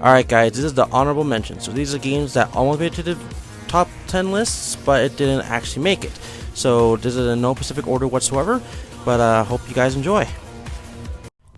Alright guys, this is the honorable mention. So these are games that almost made it to the top 10 lists, but it didn't actually make it. So this is in no specific order whatsoever, but hope you guys enjoy.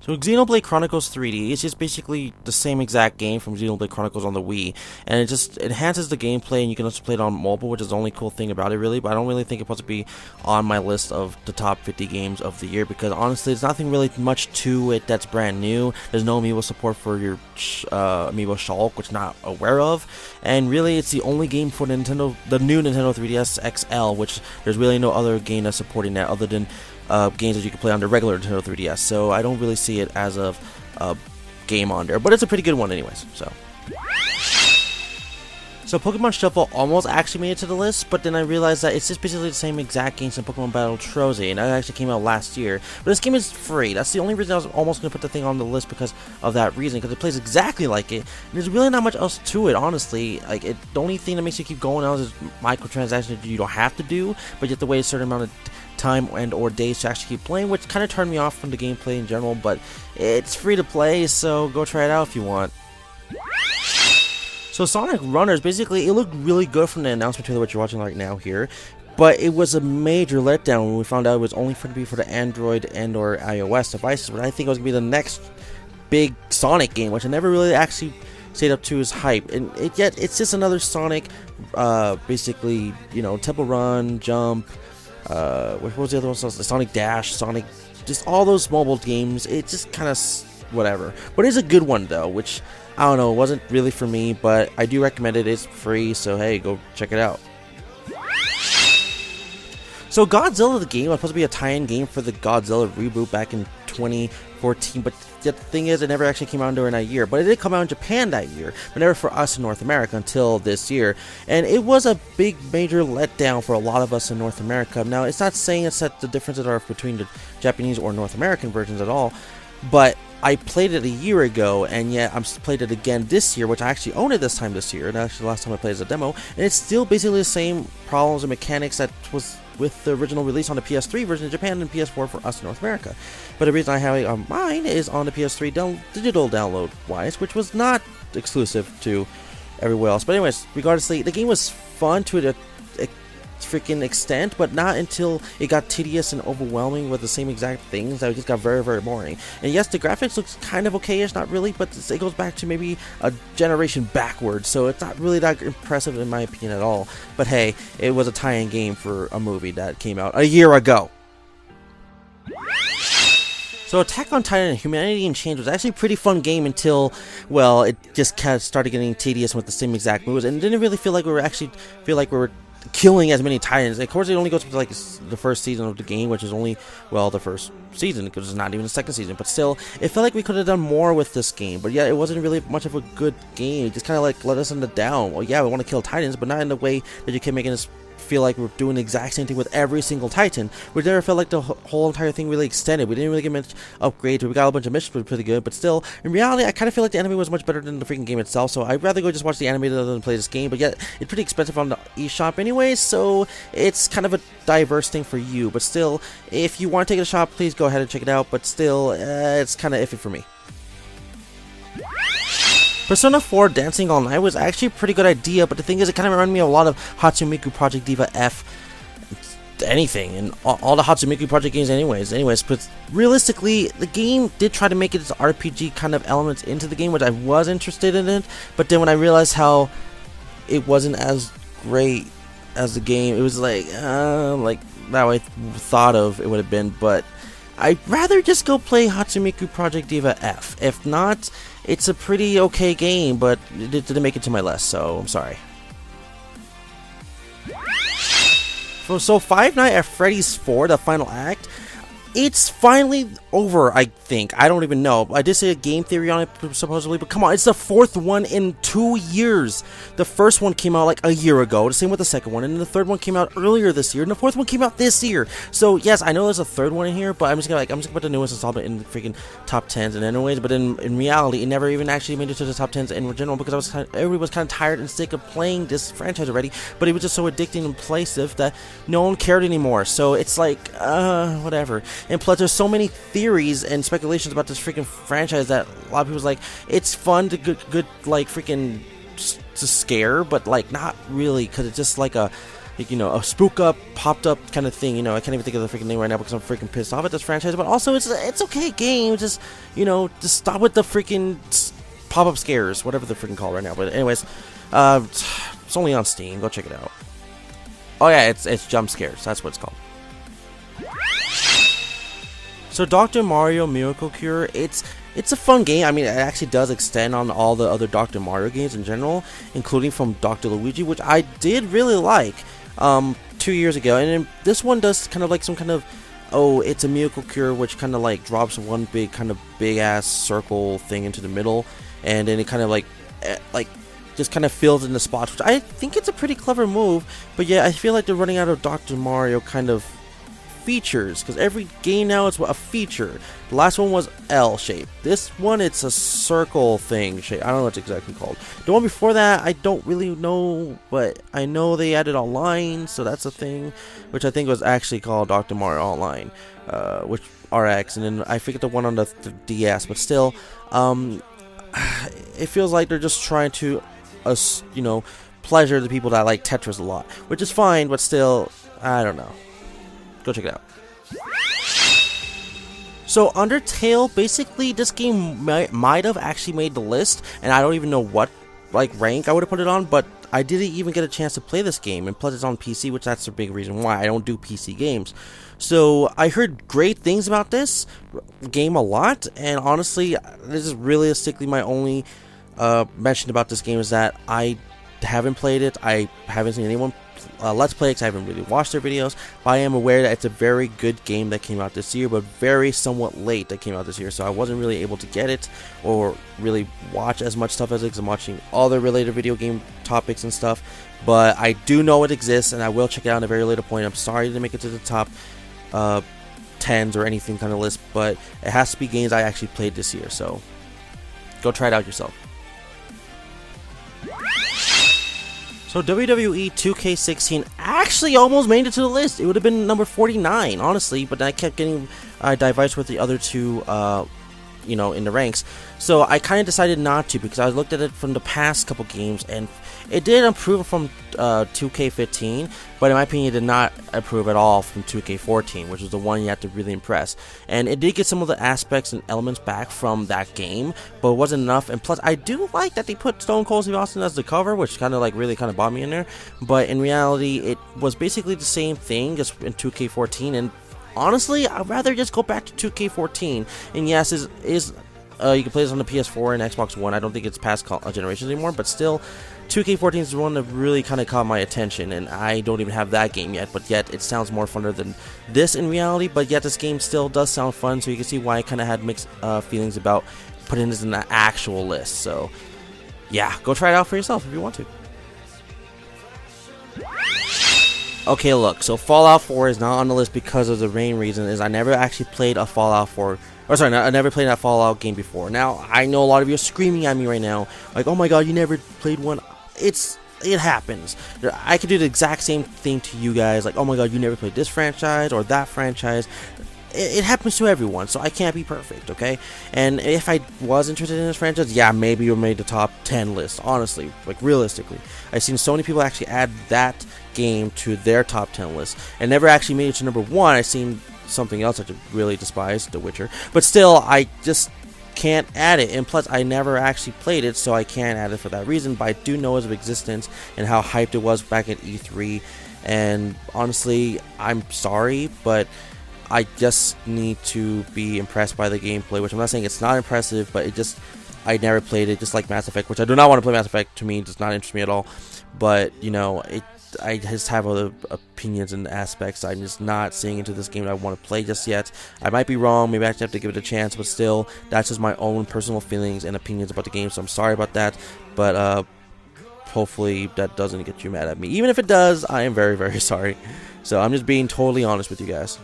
So Xenoblade Chronicles 3D is just basically the same exact game from Xenoblade Chronicles on the Wii, and it just enhances the gameplay, and you can also play it on mobile, which is the only cool thing about it really, but I don't really think it's supposed to be on my list of the top 50 games of the year, because honestly, there's nothing really much to it that's brand new. There's no amiibo support for your amiibo Shulk, which I'm not aware of, and really it's the only game for the new Nintendo 3DS XL, which there's really no other game that's supporting that other than games that you can play on the regular Nintendo 3DS, so I don't really see it as a game on there, but it's a pretty good one anyways. So Pokemon Shuffle almost actually made it to the list, but then I realized that it's just basically the same exact game as Pokemon Battle Trozy, and that actually came out last year. But this game is free. That's the only reason I was almost going to put the thing on the list, because of that reason, because it plays exactly like it, and there's really not much else to it, honestly. Like, the only thing that makes you keep going out is microtransactions that you don't have to do, but you have to wait a certain amount of time and or days to actually keep playing, which kind of turned me off from the gameplay in general, but it's free to play, so go try it out if you want. So Sonic Runners, basically, it looked really good from the announcement trailer, which you're watching right now here, but it was a major letdown when we found out it was only going to be for the Android and or iOS devices, but I think it was going to be the next big Sonic game, which I never really actually stayed up to his hype, and yet it's just another Sonic, basically, you know, Temple Run, Jump, what was the other one? Sonic Dash, Sonic, just all those mobile games. It just kind of whatever. But it's a good one though, which I don't know, it wasn't really for me, but I do recommend it. It's free, so hey, go check it out. So Godzilla the game was supposed to be a tie-in game for the Godzilla reboot back in 2014, but the thing is, it never actually came out during that year. But it did come out in Japan that year, but never for us in North America until this year. And it was a big, major letdown for a lot of us in North America. Now, it's not saying it's that the differences are between the Japanese or North American versions at all, but I played it a year ago, and yet I'm played it again this year, which I actually own it this year, and actually the last time I played as a demo, and it's still basically the same problems and mechanics that was with the original release on the PS3 version in Japan and PS4 for us in North America. But the reason I have it on mine is on the PS3 digital download wise, which was not exclusive to everywhere else. But anyways, regardlessly, the game was fun to a freaking extent, but not until it got tedious and overwhelming with the same exact things that it just got very, very boring. And yes, the graphics looks kind of okay-ish, not really, but it goes back to maybe a generation backwards, so it's not really that impressive in my opinion at all. But hey, it was a tie-in game for a movie that came out a year ago. So Attack on Titan: Humanity in Change was actually a pretty fun game until, well, it just kind of started getting tedious with the same exact moves, and it didn't really feel like we were killing as many Titans. Of course, it only goes to like the first season of the game, which is only, well, the first season, because it's not even the second season, but still, it felt like we could have done more with this game. But yeah, it wasn't really much of a good game. It just kind of like let us in the down. Well, yeah, we want to kill Titans, but not in the way that you can make us feel like we're doing the exact same thing with every single Titan. We never felt like the whole entire thing really extended. We didn't really get much upgrades. We got a bunch of missions, which were pretty good, but still, in reality, I kind of feel like the anime was much better than the freaking game itself, so I'd rather go just watch the anime than play this game. But yet, it's pretty expensive on the eShop anyway, so it's kind of a diverse thing for you. But still, if you want to take it a shot, please go ahead and check it out, but still, it's kind of iffy for me. Persona 4 Dancing All Night was actually a pretty good idea, but the thing is, it kind of reminded me of a lot of Hatsumika Project Diva F anything, and all the Hatsumika Project games anyways, but realistically, the game did try to make its RPG kind of elements into the game, which I was interested in it, but then when I realized how it wasn't as great as the game, it was like that way I thought of it would have been, but I'd rather just go play Hatsumika Project Diva F. If not, it's a pretty okay game, but it didn't make it to my list, so I'm sorry. So Five Nights at Freddy's 4, the final act, it's finally over, I think. I don't even know. I did say a game theory on it, supposedly, but come on, it's the fourth one in 2 years. The first one came out like a year ago, the same with the second one, and then the third one came out earlier this year, and the fourth one came out this year. So yes, I know there's a third one in here, but I'm just gonna put the newest installment in the freaking top 10s and anyways. But in reality, it never even actually made it to the top 10s in general, because everybody was kind of tired and sick of playing this franchise already. But it was just so addicting and placid that no one cared anymore. So it's like, whatever. And plus, there's so many theories and speculations about this freaking franchise that a lot of people's like, it's fun to good like freaking to scare, but like not really, because it's just like a spook up, popped up kind of thing. I can't even think of the freaking name right now because I'm freaking pissed off at this franchise. But also, it's okay game. Just just stop with the freaking pop up scares, whatever they're freaking called right now. But anyways, it's only on Steam. Go check it out. Oh yeah, it's jump scares. That's what it's called. So Dr. Mario Miracle Cure, it's a fun game. I mean, it actually does extend on all the other Dr. Mario games in general, including from Dr. Luigi, which I did really like 2 years ago. And then this one does kind of like some kind of, it's a miracle cure, which kind of like drops one big ass circle thing into the middle, and then it kind of like just kind of fills in the spots, which I think it's a pretty clever move. But yeah, I feel like they're running out of Dr. Mario kind of features, because every game now is a feature. The last one was L shape. This one, it's a circle thing shape. I don't know what it's exactly called. The one before that, I don't really know, but I know they added online, so that's a thing, which I think was actually called Dr. Mario Online, which RX, and then I forget the one on the DS, but still, it feels like they're just trying to, pleasure the people that like Tetris a lot, which is fine, but still, I don't know. Go check it out. So Undertale, basically this game might have actually made the list, and I don't even know what rank I would have put it on, but I didn't even get a chance to play this game, and plus it's on PC, which that's the big reason why I don't do PC games. So I heard great things about this game a lot, and honestly, this is realistically my only mention about this game is that I haven't played it. I haven't seen anyone let's play it because I haven't really watched their videos, but I am aware that it's a very good game that came out this year, but very somewhat late that came out this year, so I wasn't really able to get it or really watch as much stuff as it, because I'm watching all the related video game topics and stuff. But I do know it exists, and I will check it out at a very later point. I'm sorry to make it to the top 10s or anything kind of list, but it has to be games I actually played this year, so go try it out yourself. So WWE 2K16 actually almost made it to the list. It would have been number 49, honestly, but I kept getting diverged with the other two, in the ranks. So I kind of decided not to, because I looked at it from the past couple games, and it did improve from 2K15, but in my opinion, it did not improve at all from 2K14, which was the one you had to really impress. And it did get some of the aspects and elements back from that game, but it wasn't enough. And plus, I do like that they put Stone Cold Steve Austin as the cover, which kind of really bothered me in there. But in reality, it was basically the same thing, just in 2K14. And honestly, I'd rather just go back to 2K14. And yes, you can play this on the PS4 and Xbox One. I don't think it's past generations anymore, but still, 2K14 is the one that really kind of caught my attention, and I don't even have that game yet, but yet it sounds more funner than this in reality, but yet this game still does sound fun, so you can see why I kind of had mixed feelings about putting this in the actual list. So yeah, go try it out for yourself if you want to. Okay, look, so Fallout 4 is not on the list because of the main reason is I never actually played a Fallout 4. I never played that Fallout game before. Now, I know a lot of you are screaming at me right now, like, oh my god, you never played one. It happens. I could do the exact same thing to you guys, like, oh my god, you never played this franchise or that franchise. It happens to everyone, so I can't be perfect, okay? And if I was interested in this franchise, yeah, maybe you made the top 10 list, honestly, realistically. I've seen so many people actually add that game to their top 10 list, and never actually made it to number 1. I've seen something else I really despise, The Witcher, but still, I just can't add it, and plus, I never actually played it, so I can't add it for that reason, but I do know its existence and how hyped it was back at E3, and honestly, I'm sorry, but I just need to be impressed by the gameplay, which I'm not saying it's not impressive, but I never played it, just like Mass Effect, which I do not want to play Mass Effect. To me, it does not interest me at all, but, I just have other opinions and aspects. I'm just not seeing into this game that I want to play just yet. I might be wrong, maybe I actually have to give it a chance, but still, that's just my own personal feelings and opinions about the game, so I'm sorry about that, but hopefully that doesn't get you mad at me. Even if it does, I am very, very sorry. So I'm just being totally honest with you guys.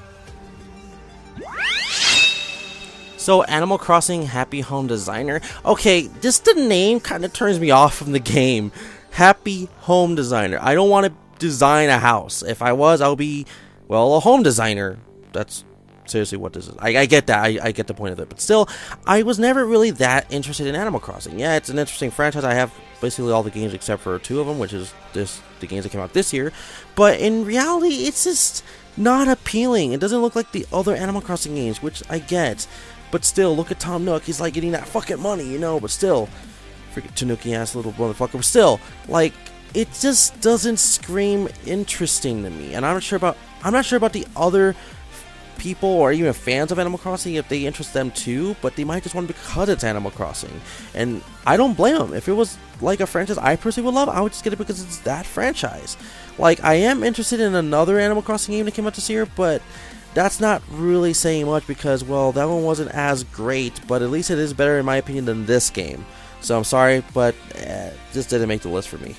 So, Animal Crossing Happy Home Designer. Okay, just the name kind of turns me off from the game. Happy Home Designer. I don't want to design a house. If I was, I would be, well, a home designer. That's seriously what this is. I get that. I get the point of it. But still, I was never really that interested in Animal Crossing. Yeah, it's an interesting franchise. I have basically all the games except for 2 of them, which is the games that came out this year. But in reality, it's just not appealing. It doesn't look like the other Animal Crossing games, which I get. But still, look at Tom Nook. He's like getting that fucking money, you know. But still, freaking Tanuki ass little motherfucker. But still, like, it just doesn't scream interesting to me. And I'm not sure about the other people or even fans of Animal Crossing if they interest them too, but they might just want it because it's Animal Crossing, and I don't blame them. If it was like a franchise I personally would love, I would just get it because it's that franchise. Like, I am interested in another Animal Crossing game that came out this year, but that's not really saying much because, well, that one wasn't as great, but at least it is better in my opinion than this game. So I'm sorry, but just didn't make the list for me.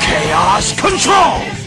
Chaos Control!